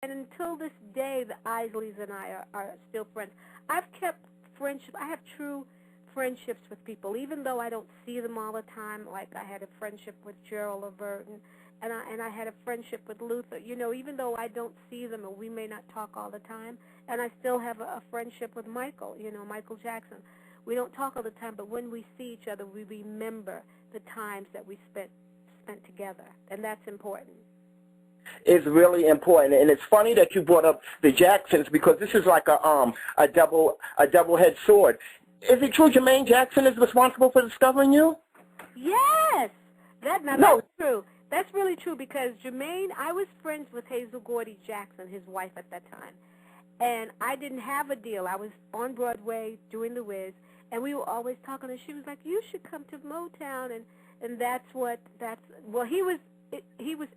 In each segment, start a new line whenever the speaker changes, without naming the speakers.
And until this day, the Isleys and I are still friends. I've kept friendship. I have true friendships with people, even though I don't see them all the time. Like I had a friendship with Gerald Levert, and I had a friendship with Luther. You know, even though I don't see them, and we may not talk all the time, and I still have a friendship with Michael. You know, Michael Jackson. We don't talk all the time, but when we see each other, we remember the times that we spent together, and that's important.
It's really important, and it's funny that you brought up the Jacksons because this is like a double-edged sword. Is it true Jermaine Jackson is responsible for discovering you?
Yes,
No.
that's true. That's really true because Jermaine, I was friends with Hazel Gordy Jackson, his wife at that time, and I didn't have a deal. I was on Broadway doing The Wiz, and we were always talking, and she was like, "You should come to Motown," and well, he was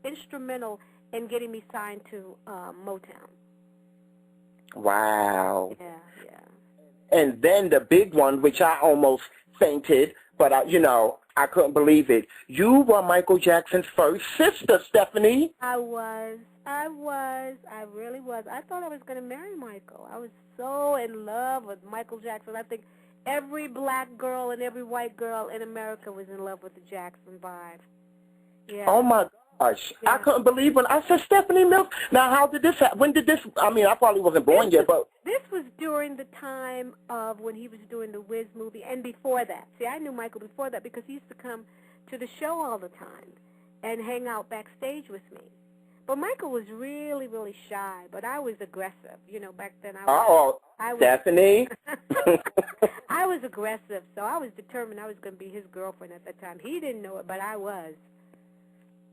instrumental in getting me signed to Motown.
Wow.
Yeah.
And then the big one, which I almost fainted, but I couldn't believe it. You were Michael Jackson's first sister, Stephanie.
I really was. I thought I was going to marry Michael. I was so in love with Michael Jackson. I think every black girl and every white girl in America was in love with the Jackson vibe. Yeah.
Oh, my gosh. Yeah. I couldn't believe when I said Stephanie Mills. Now, how did this happen? When did this, I probably wasn't born yet, but.
This was during the time of when he was doing the Wiz movie and before that. See, I knew Michael before that because he used to come to the show all the time and hang out backstage with me. But Michael was really, really shy, but I was aggressive. You know, back then I was
Stephanie.
I was aggressive, so I was determined I was going to be his girlfriend at that time. He didn't know it, but I was.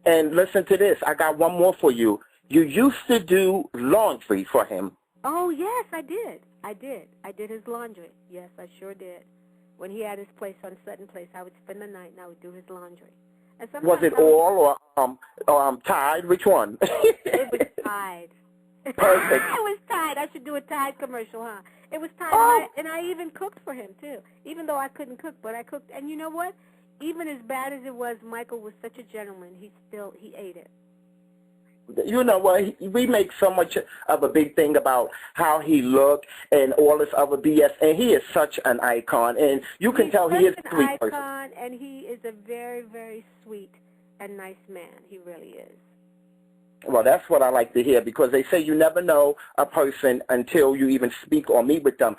And listen to this. I got one more for you. You used to do laundry for him.
Oh, yes, I did. I did his laundry. Yes, I sure did. When he had his place on Sutton Place, I would spend the night and I would do his laundry. And
was it all or Tide? Which one?
It was Tide.
Perfect.
It was Tide. I should do a Tide commercial, huh? It was Tide, and I even cooked for him, too. Even though I couldn't cook, but I cooked. And you know what? Even as bad as it was, Michael was such a gentleman. He ate it.
You know what? We make so much of a big thing about how he looked and all this other BS, and he is such an icon. And you can tell he is a sweet person.
Icon, and he is a very, very sweet and nice man. He really is.
Well, that's what I like to hear because they say you never know a person until you even speak or meet with them.